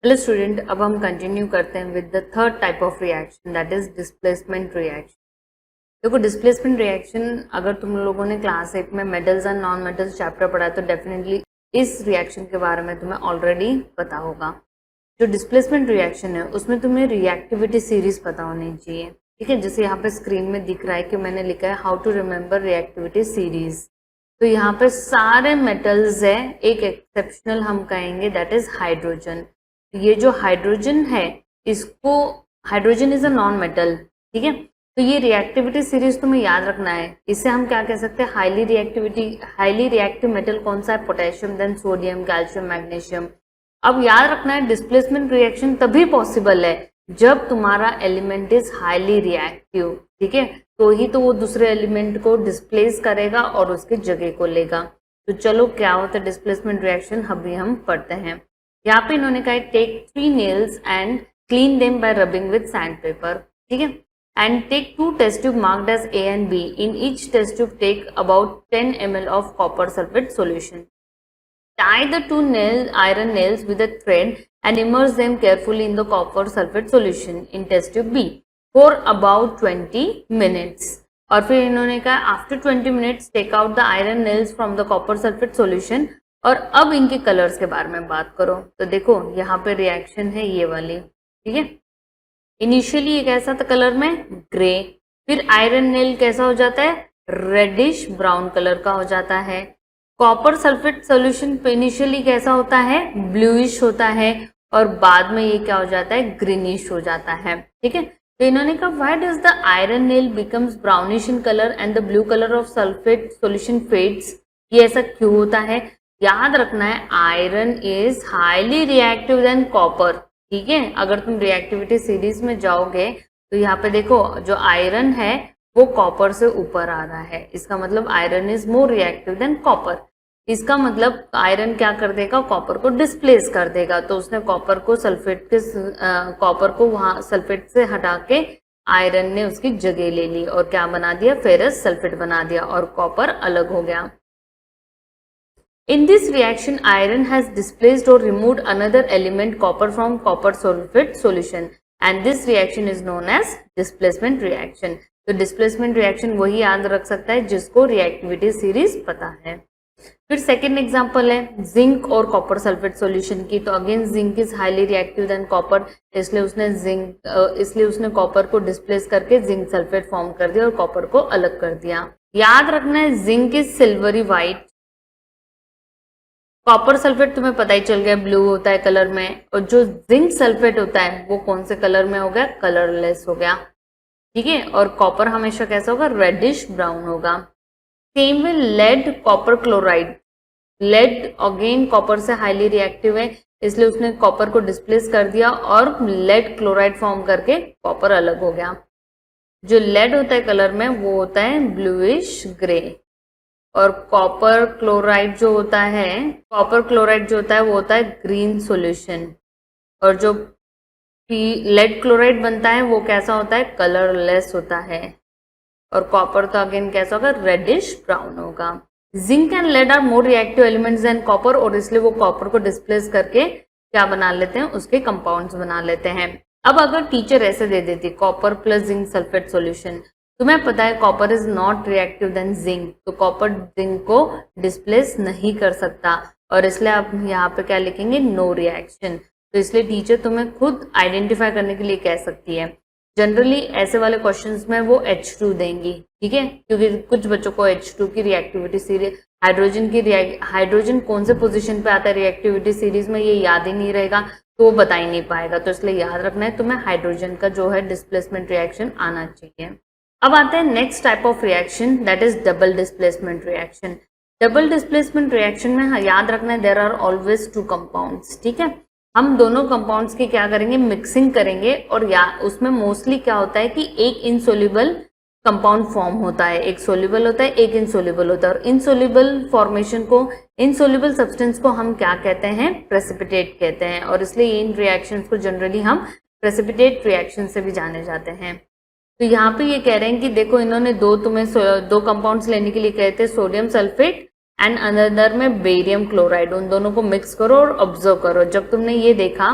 Hello student, अब हम continue करते हैं with the third type of reaction, that is displacement reaction. देखो, डिस्प्लेसमेंट रिएक्शन अगर तुम लोगों ने क्लास 8 में metals and non metals chapter पढ़ा है तो डेफिनेटली इस रिएक्शन के बारे में तुम्हें ऑलरेडी पता होगा। जो डिस्प्लेसमेंट रिएक्शन है उसमें तुम्हें रिएक्टिविटी सीरीज पता होनी चाहिए। ठीक है, जैसे यहाँ पे स्क्रीन में दिख रहा है कि मैंने लिखा है how to remember reactivity series. तो यहाँ पे सारे मेटल्स है, एक एक्सेप्शनल हम कहेंगे दैट इज हाइड्रोजन। ये जो हाइड्रोजन है इसको, hydrogen is a non metal. ठीक है, तो ये रिएक्टिविटी सीरीज तुम्हें याद रखना है। इससे हम क्या कह सकते हैं, हाईली रिएक्टिव मेटल कौन सा है, potassium, then sodium, calcium, magnesium. अब याद रखना है डिस्प्लेसमेंट रिएक्शन तभी पॉसिबल है जब तुम्हारा एलिमेंट इज हाईली रिएक्टिव। ठीक है, तो ही तो वो दूसरे एलिमेंट को डिस्प्लेस करेगा और उसके जगह को लेगा। तो चलो क्या होता है डिस्प्लेसमेंट रिएक्शन, अभी हम पढ़ते हैं। यहाँ पे इन्होंने कहा take 3 nails and clean them by rubbing with sand paper. ठीक है, and take 2 test tube marked as A and B. In each test tube take about 10 ml of copper sulfate solution. Tie the 2 iron nails with a thread and immerse them carefully in the copper sulfate solution in test tube B for about 20 minutes. और फिर इन्होंने कहा after 20 minutes take out the iron nails from the copper sulfate solution. और अब इनके colours के बारे में बात करो तो देखो यहाँ पे रिएक्शन है ये वाली। ठीक है, इनिशियली ये कैसा था कलर में, ग्रे, फिर आयरन नेल कैसा हो जाता है, रेडिश ब्राउन कलर का हो जाता है। कॉपर सल्फेट सोल्यूशन इनिशियली कैसा होता है, ब्लूइश होता है, और बाद में ये क्या हो जाता है, ग्रीनिश हो जाता है। ठीक है, तो इन्होंने कहा why does the iron nail becomes brownish in colour and the blue colour of sulphate solution fades. ये ऐसा क्यों होता है, याद रखना है iron is highly reactive than copper. ठीक है, अगर तुम रिएक्टिविटी सीरीज में जाओगे तो यहाँ पे देखो जो आयरन है वो कॉपर से ऊपर आ रहा है, इसका मतलब iron is more reactive than copper. इसका मतलब आयरन क्या कर देगा, कॉपर को डिस्प्लेस कर देगा। तो उसने कॉपर को कॉपर को वहां सल्फेट से हटा के आयरन ने उसकी जगह ले ली और क्या बना दिया, फेरस सल्फेट बना दिया और कॉपर अलग हो गया। In this reaction, iron has displaced or removed another element, copper, from copper sulfate solution, and this reaction is known as displacement reaction. तो displacement reaction वही याद रख सकता है जिसको reactivity series पता है। फिर सेकेंड एग्जांपल है जिंक और कॉपर सल्फेट सॉल्यूशन की। तो again zinc is highly reactive than copper, इसलिए उसने कॉपर को डिस्प्लेस करके जिंक सल्फेट फॉर्म कर दिया और कॉपर को अलग कर दिया। याद रखना है zinc is silvery white, copper sulphate तुम्हें पता ही चल गया ब्लू होता है कलर में, और जो जिंक सल्फेट होता है वो कौन से कलर में हो गया, कलरलेस हो गया। ठीक है, और कॉपर हमेशा कैसा होगा, रेडिश ब्राउन होगा। Same way lead copper chloride, lead again copper से हाईली रिएक्टिव है, इसलिए उसने कॉपर को डिस्प्लेस कर दिया और लेड क्लोराइड फॉर्म करके कॉपर अलग हो गया। जो लेड होता है कलर में वो होता है ब्लूइश ग्रे, और कॉपर क्लोराइड जो होता है वो होता है ग्रीन सॉल्यूशन, और जो लेड क्लोराइड बनता है वो कैसा होता है, कलरलेस होता है, और कॉपर तो अगेन कैसा होगा, रेडिश ब्राउन होगा। Zinc and lead are more reactive elements than copper, और इसलिए वो कॉपर को डिस्प्लेस करके क्या बना लेते हैं, उसके कंपाउंड्स बना लेते हैं। अब अगर टीचर ऐसे दे देती copper plus zinc sulphate solution, तुम्हें पता है copper is not reactive than zinc, तो कॉपर जिंक को डिस्प्लेस नहीं कर सकता, और इसलिए आप यहाँ पे क्या लिखेंगे, नो रिएक्शन। तो इसलिए टीचर तुम्हें खुद आइडेंटिफाई करने के लिए कह सकती है। जनरली ऐसे वाले क्वेश्चंस में वो H2 देंगी। ठीक है, क्योंकि कुछ बच्चों को H2 की रिएक्टिविटी सीरीज, हाइड्रोजन कौन से पोजीशन पे आता है रिएक्टिविटी सीरीज में ये याद ही नहीं रहेगा, तो वो बता ही नहीं पाएगा। तो इसलिए याद रखना है तुम्हें हाइड्रोजन का जो है डिस्प्लेसमेंट रिएक्शन आना चाहिए। अब आते हैं next type of reaction, that is double displacement reaction. Double displacement reaction में याद रखना है देयर आर ऑलवेज 2 कंपाउंड्स। ठीक है, हम दोनों कंपाउंड्स की क्या करेंगे, मिक्सिंग करेंगे, और उसमें मोस्टली क्या होता है कि एक इनसोल्यूबल कंपाउंड फॉर्म होता है, एक सोल्यूबल होता है, एक इनसोल्यूबल होता है, और इनसोल्यूबल फॉर्मेशन को, इनसोल्यूबल सब्सटेंस को हम क्या कहते हैं, प्रेसिपिटेट कहते हैं, और इसलिए इन रिएक्शंस को जनरली हम प्रेसिपिटेट रिएक्शन से भी जाने जाते हैं। तो यहाँ पे ये कह रहे हैं कि देखो इन्होंने दो कंपाउंड्स लेने के लिए कहे थे, सोडियम सल्फेट एंड अनदर में बेरियम क्लोराइड, उन दोनों को मिक्स करो और ऑब्जर्व करो। जब तुमने ये देखा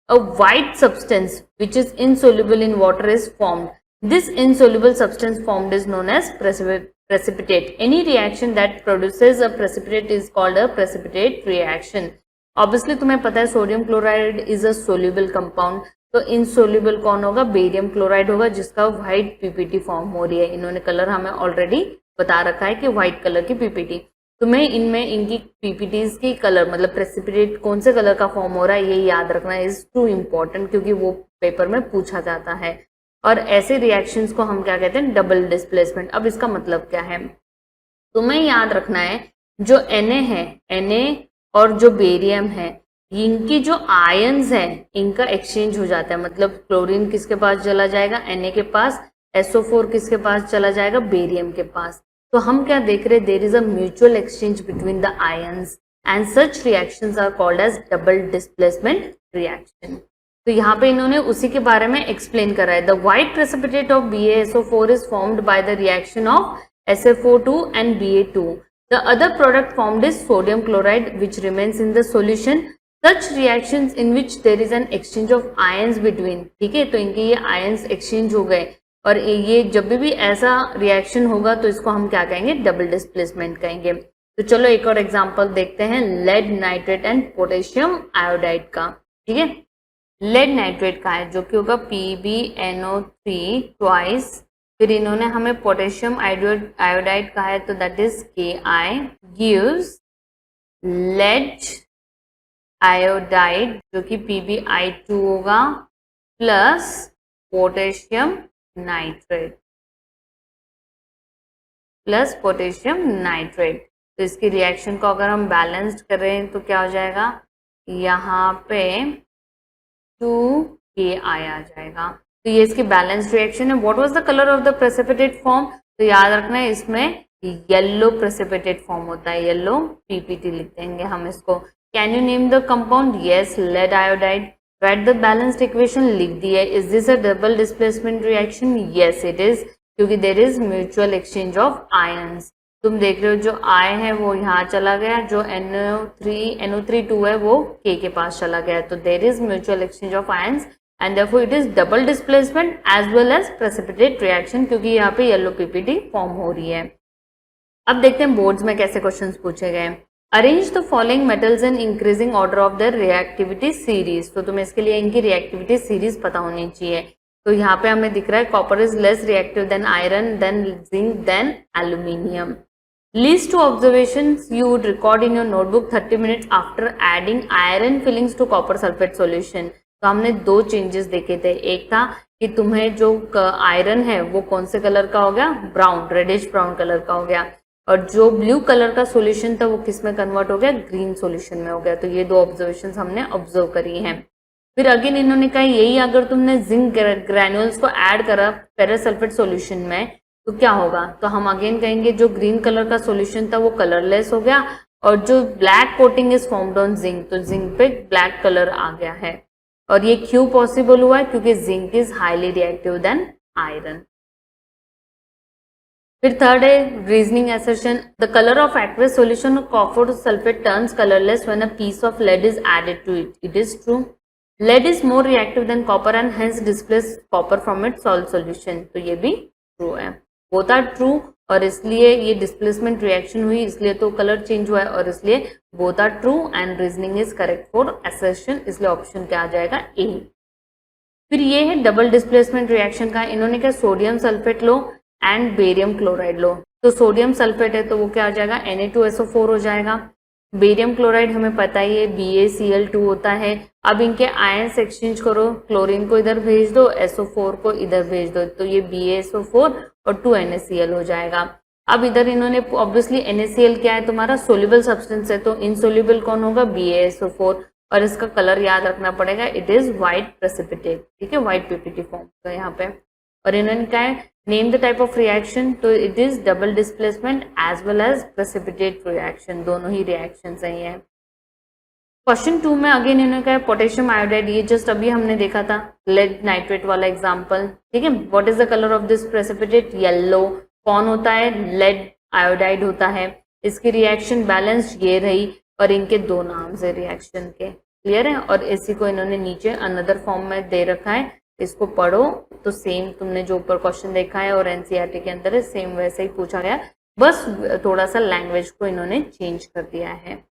a white substance which is insoluble in water is formed. This insoluble substance formed is known as precipitate. Any reaction that produces a precipitate is called a precipitate reaction. Obviously तुम्हें पता है sodium chloride is a soluble compound, तो insoluble कौन होगा? Barium chloride होगा, जिसका white PPT form हो रही है. इन्होंने कलर हमें ऑलरेडी बता रखा है कि व्हाइट कलर की पीपीटी. तुम्हें इनमें इनकी पीपीटीज की कलर मतलब प्रेसिपिटेट कौन से कलर का फॉर्म हो रहा है ये याद रखना इज टू इम्पोर्टेंट, क्योंकि वो पेपर में पूछा जाता है. और ऐसे रिएक्शंस को हम क्या कहते हैं? Double displacement. अब इसका मतलब क्या है? तुम्हें याद रखना है जो Na है, Na और जो बेरियम है, इनकी जो आयंस है इनका एक्सचेंज हो जाता है. मतलब क्लोरीन किसके पास चला जाएगा? Na के पास. SO4 किसके पास चला जाएगा? बेरियम के पास. तो हम क्या देख रहे हैं? There is a mutual exchange between the ions and such reactions are called as double displacement reaction. तो यहाँ पे इन्होंने उसी के बारे में एक्सप्लेन करा है. The white precipitate of BaSO4 is formed by the reaction of SFO2 and Ba2. The other product formed is sodium chloride which remains in the solution. Such reactions in which there is an exchange of ions between. ठीक है, तो इनके ये ions exchange हो गए और ये जब भी ऐसा रिएक्शन होगा तो इसको हम क्या कहेंगे? डबल डिस्प्लेसमेंट कहेंगे. तो चलो एक और एग्जांपल देखते हैं lead nitrate and potassium iodide का. ठीक है, लेड नाइट्रेट का है जो कि होगा PbNO3 ट्वाइस. फिर इन्होंने हमें पोटेशियम आयोडाइड का है तो that is Ki gives lead iodide जो कि PbI2 होगा प्लस पोटेशियम नाइट्रेट तो इसकी रिएक्शन को अगर हम बैलेंस्ड कर रहे हैं तो क्या हो जाएगा? यहाँ पे 2Ki आ जाएगा. तो ये इसकी बैलेंस्ड रिएक्शन है. What was the colour of the precipitate form? तो याद रखना है इसमें येलो प्रेसिपिटेट फॉर्म होता है. येलो पीपीटी लिख देंगे हम इसको. Can you name the compound? Yes, lead iodide. Write the balanced equation लिख दी है. Is this a double displacement reaction? Yes it is, क्योंकि there is mutual exchange of ions. तुम देख रहे हो जो I है वो यहाँ चला गया, जो NO3 है वो K के पास चला गया. तो there is mutual exchange of ions and therefore it is double displacement as well as precipitate reaction, क्योंकि यहाँ पे येलो पीपीटी फॉर्म हो रही है. अब देखते हैं बोर्ड्स में कैसे क्वेश्चंस पूछे गए. Arrange the following metals in increasing order of their reactivity series. तो तुम्हें इसके लिए इनकी रिएक्टिविटी सीरीज पता होनी चाहिए. तो यहाँ पे हमें दिख रहा है copper is less reactive than iron, then zinc, then aluminium. List two observations you would record in your notebook 30 minutes after adding iron fillings to copper sulfate solution. तो हमने दो चेंजेस देखे थे. एक था कि तुम्हें जो आयरन है वो कौन से कलर का हो गया? ब्राउन, रेडिश ब्राउन कलर का हो गया. और जो ब्लू कलर का सॉल्यूशन था वो किस में कन्वर्ट हो गया? ग्रीन सॉल्यूशन में हो गया. तो ये दो ऑब्जर्वेशन हमने ऑब्जर्व करी हैं. फिर अगेन इन्होंने कहा यही अगर तुमने जिंक ग्रैन्यूल्स को ऐड करा फेरस सल्फेट सॉल्यूशन में तो क्या होगा? तो हम अगेन कहेंगे जो ग्रीन कलर का सॉल्यूशन था वो कलरलेस हो गया और जो black coating is formed on zinc, तो जिंक पे ब्लैक कलर आ गया है. और ये क्यों पॉसिबल हुआ है? क्योंकि zinc is highly reactive than iron. फिर थर्ड है reasoning assertion. The colour of aqueous solution of copper sulphate turns colourless when a piece of lead is added to it. It is true. Lead is more reactive than copper and hence displace copper from it's salt solution. तो ये भी true है. Both are true और इसलिए ये displacement reaction हुई, इसलिए तो कलर चेंज हुआ है और इसलिए both are true and reasoning is correct for assertion. इसलिए ऑप्शन क्या आ जाएगा? ए. फिर ये है डबल डिस्प्लेसमेंट रिएक्शन का. इन्होंने क्या सोडियम सल्फेट लो एंड बेरियम क्लोराइड लो. तो सोडियम सल्फेट है तो वो क्या आ जाएगा? Na2SO4 हो जाएगा. बेरियम क्लोराइड हमें पता ही है BaCl2 होता है. अब इनके आयंस एक्सचेंज करो, क्लोरीन को इधर भेज दो, SO4 को इधर भेज दो, तो ये BaSO4 और 2NaCl हो जाएगा. अब इधर इन्होंने ऑब्वियसली NaCl क्या है तुम्हारा? सोल्यूबल सब्सटेंस है, तो इनसोल्यूबल कौन होगा? BaSO4. और इसका कलर याद रखना पड़ेगा, इट इज व्हाइट प्रेसिपिटेट. ठीक है, व्हाइट पीपीटी फॉर्म का यहाँ पे. और इन्होंने क्या है? Name the type of reaction. तो it is double displacement as well as precipitate reaction. दोनों ही रिएक्शन है ये. क्वेश्चन 2 में अगेन इन्होंने कहा पोटेशियम आयोडाइड. ये जस्ट अभी हमने देखा था लेड नाइट्रेट वाला एग्जांपल. ठीक है, what is the colour of this precipitate? Yellow. कौन होता है? लेड आयोडाइड होता है. इसकी रिएक्शन बैलेंस्ड ये रही और इनके दो नाम है रिएक्शन के. क्लियर है। और इसी को इन्होंने नीचे अनदर फॉर्म में दे रखा है, इसको पढ़ो तो सेम तुमने जो ऊपर क्वेश्चन देखा है और एनसीईआरटी के अंदर है सेम वैसे ही पूछा गया, बस थोड़ा सा लैंग्वेज को इन्होंने चेंज कर दिया है।